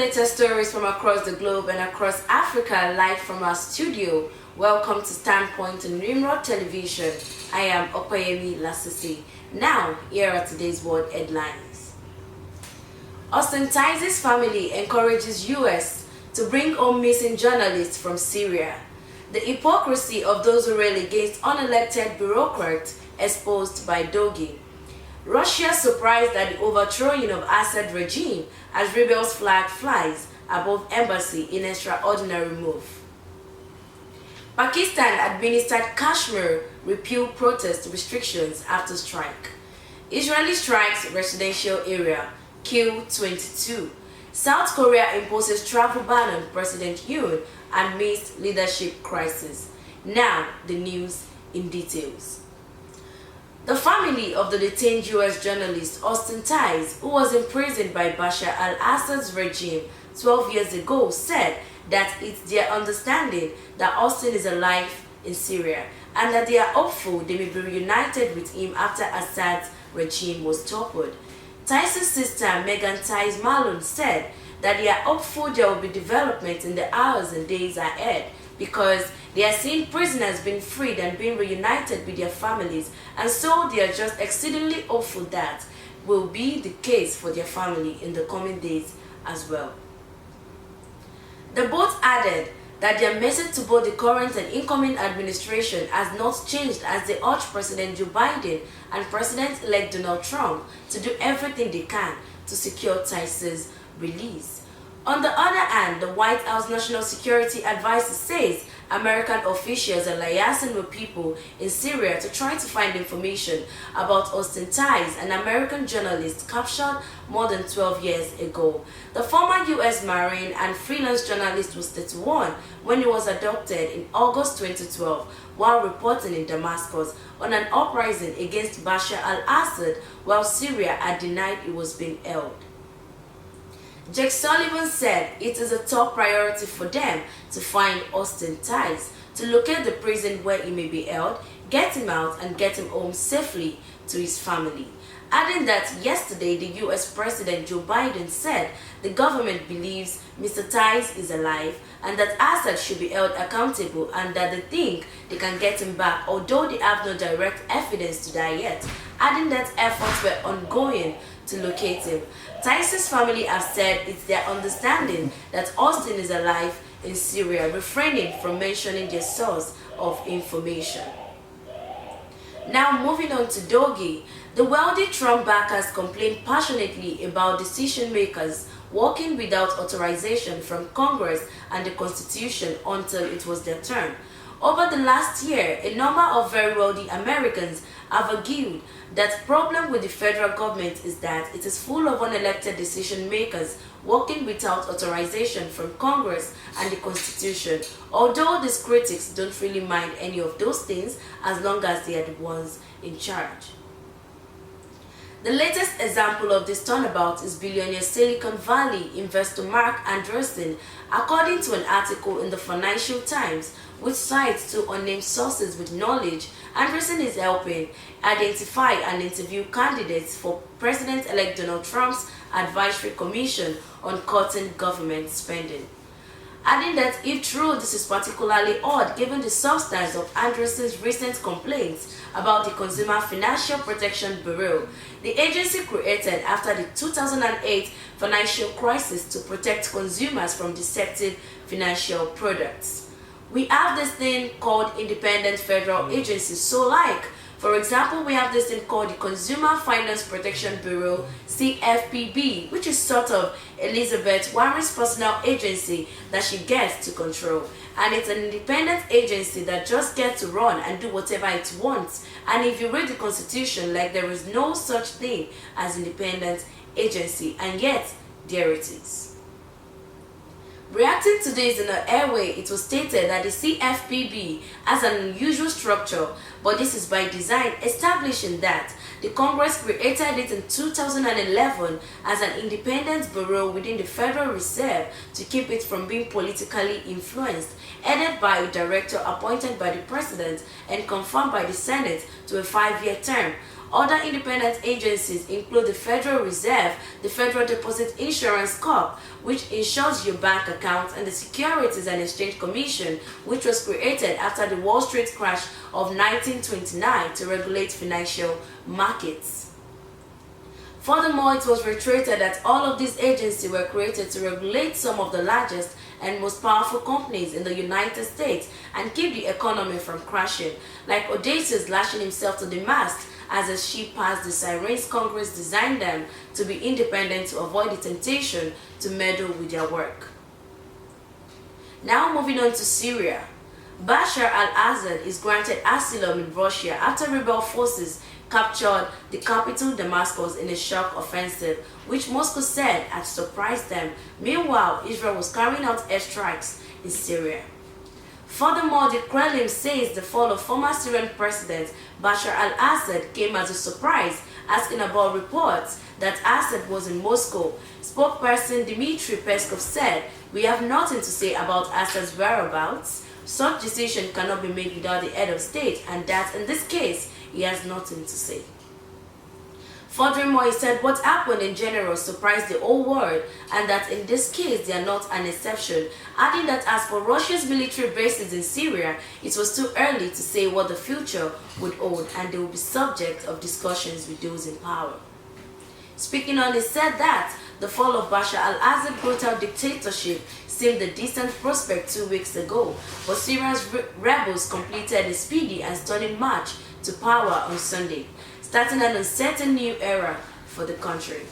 latest stories from across the globe and across Africa live from our studio. Welcome to Standpoint on Nimrod Television. I am OPEYEMI Lasisi. Now, here are today's world headlines. Ostentizes family encourages U.S. to bring home missing journalists from Syria. The hypocrisy of those who rail against unelected bureaucrats exposed by Doge. Russia surprised at the overthrowing of Assad regime as rebels' flag flies above embassy in extraordinary move. Pakistan administered Kashmir repeal protest restrictions after strike. Israeli strikes residential area, kill 22. South Korea imposes travel ban on President Yoon amidst leadership crisis. Now, the news in details. The family of the detained U.S. journalist Austin Tice, who was imprisoned by Bashar al-Assad's regime 12 years ago, said that it's their understanding that Austin is alive in Syria and that they are hopeful they may be reunited with him after Assad's regime was toppled. Tice's sister Megan Tice Malone said that they are hopeful there will be development in the hours and days ahead because they are seeing prisoners being freed and being reunited with their families, and so they are just exceedingly hopeful that will be the case for their family in the coming days as well. The both added that their message to both the current and incoming administration has not changed as they urge President Joe Biden and President-elect Donald Trump to do everything they can to secure Tice's release. On the other hand, the White House National Security Advisor says American officials are liaising with people in Syria to try to find information about Austin Tice, an American journalist captured more than 12 years ago. The former U.S. Marine and freelance journalist was 31 when he was abducted in August 2012 while reporting in Damascus on an uprising against Bashar al-Assad while Syria had denied he was being held. Jake Sullivan said it is a top priority for them to find Austin Tice, to locate the prison where he may be held, get him out and get him home safely to his family. Adding that yesterday the US President Joe Biden said the government believes Mr. Tice is alive and that Assad should be held accountable and that they think they can get him back, although they have no direct evidence to that yet, adding that efforts were ongoing to locate him. Tice's family have said it's their understanding that Austin is alive in Syria, refraining from mentioning their source of information. Now moving on to Doge, the wealthy Trump backers complained passionately about decision makers working without authorization from Congress and the Constitution until it was their turn. Over the last year, a number of very wealthy Americans have argued that the problem with the federal government is that it is full of unelected decision makers working without authorization from Congress and the Constitution, although these critics don't really mind any of those things as long as they are the ones in charge. The latest example of this turnabout is billionaire Silicon Valley investor Mark Andreessen, according to an article in the Financial Times, which cites two unnamed sources with knowledge. Andreessen is helping identify and interview candidates for President-elect Donald Trump's advisory commission on cutting government spending. Adding that if true, this is particularly odd given the substance of Andreessen's recent complaints about the Consumer Financial Protection Bureau, the agency created after the 2008 financial crisis to protect consumers from deceptive financial products. We have this thing called independent federal agencies, so for example, we have this thing called the Consumer Finance Protection Bureau, CFPB, which is sort of Elizabeth Warren's personal agency that she gets to control. And it's an independent agency that just gets to run and do whatever it wants. And if you read the Constitution, there is no such thing as independent agency, and yet there it is. Reacting to this in an airway, it was stated that the CFPB has an unusual structure but this is by design, establishing that the Congress created it in 2011 as an independent bureau within the Federal Reserve to keep it from being politically influenced, headed by a director appointed by the President and confirmed by the Senate to a 5-year term. Other independent agencies include the Federal Reserve, the Federal Deposit Insurance Corp, which insures your bank account, and the Securities and Exchange Commission, which was created after the Wall Street crash of 1929 to regulate financial markets. Furthermore, it was reiterated that all of these agencies were created to regulate some of the largest and most powerful companies in the United States and keep the economy from crashing, like Odysseus lashing himself to the mast as a ship passed the sirens. Congress designed them to be independent to avoid the temptation to meddle with their work. Now moving on to Syria. Bashar al-Assad is granted asylum in Russia after rebel forces captured the capital Damascus in a shock offensive, which Moscow said had surprised them. Meanwhile, Israel was carrying out airstrikes in Syria. Furthermore, the Kremlin says the fall of former Syrian President Bashar al-Assad came as a surprise, asking about reports that Assad was in Moscow. Spokesperson Dmitry Peskov said, "We have nothing to say about Assad's whereabouts. Such decision cannot be made without the head of state, and that in this case, he has nothing to say." Furthermore, he said what happened in general surprised the whole world and that in this case they are not an exception, adding that as for Russia's military bases in Syria, it was too early to say what the future would hold and they will be subject of discussions with those in power. Speaking on, he said that the fall of Bashar al-Assad's brutal dictatorship seemed a distant prospect 2 weeks ago, but Syria's rebels completed a speedy and stunning march to power on Sunday, starting an uncertain new era for the country.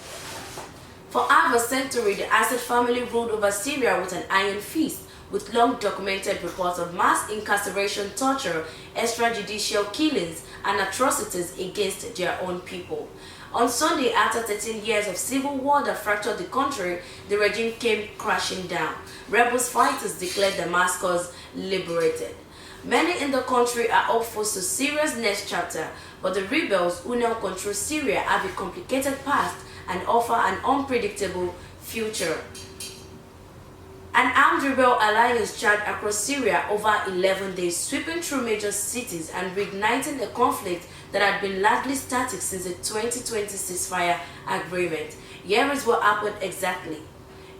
For half a century, the Assad family ruled over Syria with an iron fist, with long documented reports of mass incarceration, torture, extrajudicial killings, and atrocities against their own people. On Sunday, after 13 years of civil war that fractured the country, the regime came crashing down. Rebel fighters declared Damascus liberated. Many in the country are hopeful for Syria's next chapter, but the rebels who now control Syria have a complicated past and offer an unpredictable future. An armed rebel alliance charged across Syria over 11 days, sweeping through major cities and reigniting a conflict that had been largely static since the 2020 ceasefire agreement. Here is what happened exactly.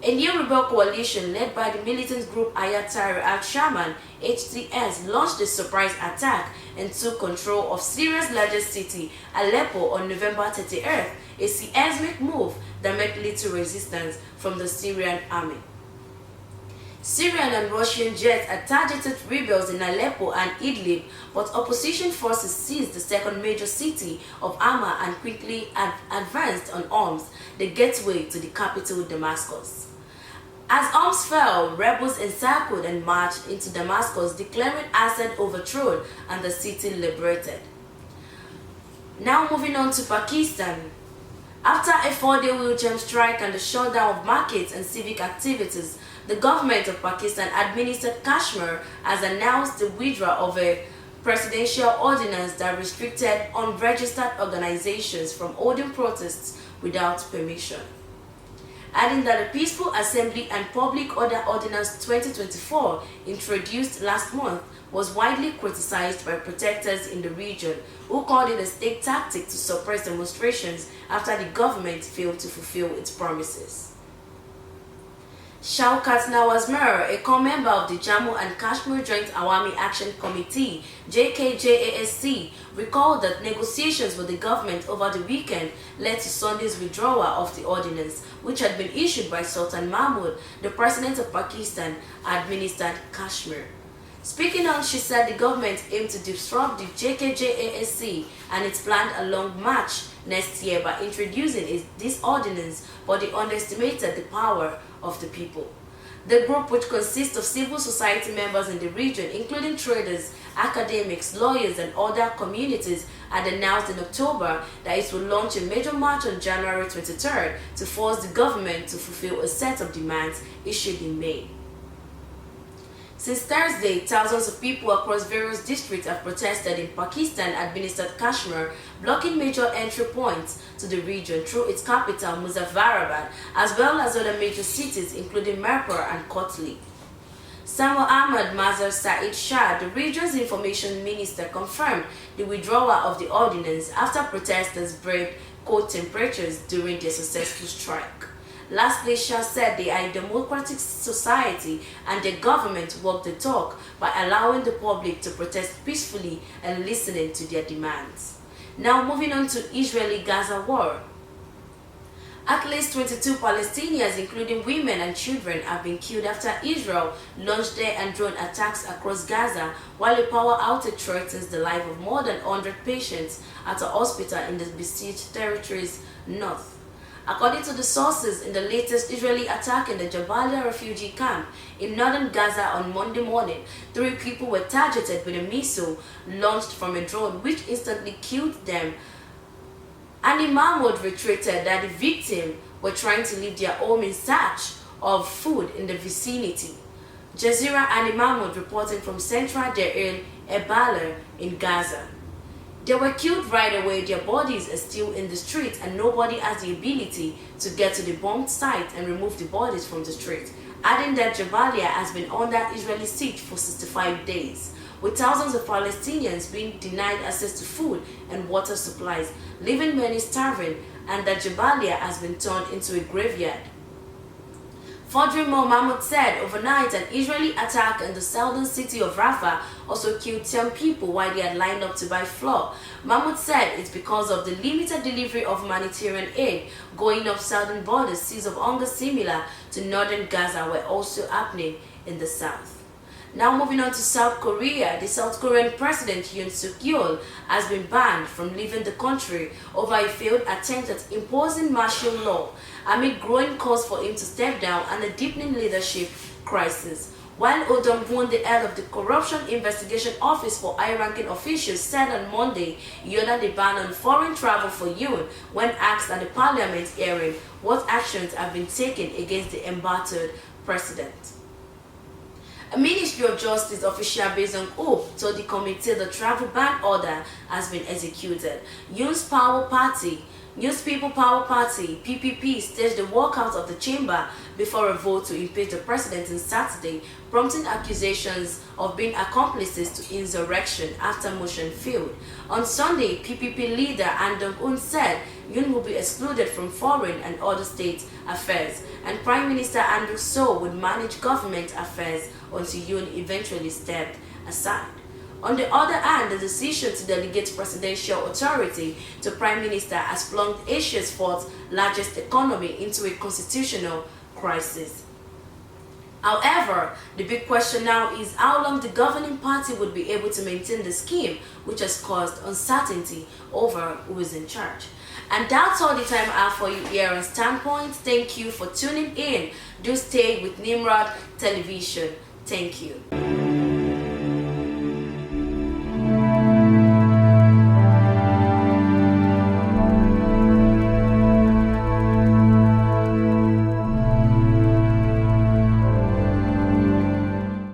A new rebel coalition led by the militant group Hayat Tahrir al-Shaman (HTS) launched a surprise attack and took control of Syria's largest city, Aleppo, on November 30th, a seismic move that met little resistance from the Syrian army. Syrian and Russian jets had targeted rebels in Aleppo and Idlib, but opposition forces seized the second major city of Hama and quickly advanced on Homs, the gateway to the capital Damascus. As Homs fell, rebels encircled and marched into Damascus, declaring Assad overthrown and the city liberated. Now moving on to Pakistan. After a 4-day wheelchair strike and the shutdown of markets and civic activities, the government of Pakistan administered Kashmir has announced the withdrawal of a presidential ordinance that restricted unregistered organizations from holding protests without permission, adding that the Peaceful Assembly and Public Order Ordinance 2024, introduced last month, was widely criticized by protesters in the region, who called it a state tactic to suppress demonstrations after the government failed to fulfill its promises. Shaukat Nawaz Mir, a core member of the Jammu and Kashmir Joint Awami Action Committee (JKJASC), recalled that negotiations with the government over the weekend led to Sunday's withdrawal of the ordinance, which had been issued by Sultan Mahmud, the president of Pakistan, administered Kashmir. Speaking on, she said the government aimed to disrupt the JKJASC and its planned a long march next year by introducing this ordinance, but they underestimated the power of the people. The group, which consists of civil society members in the region, including traders, academics, lawyers, and other communities, had announced in October that it will launch a major march on January 23rd to force the government to fulfill a set of demands issued in May. Since Thursday, thousands of people across various districts have protested in Pakistan-administered Kashmir, blocking major entry points to the region through its capital Muzaffarabad, as well as other major cities including Mirpur and Kotli. Samuel Ahmad Mazhar Saeed Shah, the region's information minister, confirmed the withdrawal of the ordinance after protesters braved cold temperatures during their successful strike. Lastly, Shah said they are a democratic society and the government walk the talk by allowing the public to protest peacefully and listening to their demands. Now moving on to Israeli-Gaza war. At least 22 Palestinians, including women and children, have been killed after Israel launched air and drone attacks across Gaza, while a power outage threatens the life of more than 100 patients at a hospital in the besieged territories north. According to the sources, in the latest Israeli attack in the Jabalia refugee camp in northern Gaza on Monday morning, 3 people were targeted with a missile launched from a drone, which instantly killed them. Ani Mahmoud retreated that the victims were trying to leave their home in search of food in the vicinity. Jazeera Ani Mahmoud reporting from central Deir el-Balah in Gaza. They were killed right away. Their bodies are still in the street and nobody has the ability to get to the bombed site and remove the bodies from the street, adding that Jabalia has been under Israeli siege for 65 days. With thousands of Palestinians being denied access to food and water supplies, leaving many starving, and that Jabalia has been turned into a graveyard. Furthermore, Mahmoud said overnight an Israeli attack in the southern city of Rafah also killed 10 people while they had lined up to buy flour. Mahmoud said it's because of the limited delivery of humanitarian aid going up southern borders. Seas of hunger similar to northern Gaza were also happening in the south. Now moving on to South Korea, the South Korean President Yoon Suk-yeol has been banned from leaving the country over a failed attempt at imposing martial law amid growing calls for him to step down and a deepening leadership crisis. While Oh Dong-hoon, the head of the Corruption Investigation Office for high-ranking officials, said on Monday he ordered a ban on foreign travel for Yoon when asked at the parliament hearing what actions have been taken against the embattled president. A Ministry of Justice official based on Hope told the committee the travel ban order has been executed. Yoon's People Power Party, PPP, staged the walkout of the chamber before a vote to impeach the president on Saturday, prompting accusations of being accomplices to insurrection after motion failed. On Sunday, PPP leader An Dong-hoon said Yoon will be excluded from foreign and other state affairs, and Prime Minister An Duck-seo would manage government affairs until Yoon eventually stepped aside. On the other hand, the decision to delegate presidential authority to Prime Minister has plunged Asia's fourth largest economy into a constitutional crisis. However, the big question now is how long the governing party would be able to maintain the scheme, which has caused uncertainty over who is in charge. And that's all the time I have for you here on Standpoint. Thank you for tuning in. Do stay with Nimrod Television. Thank you.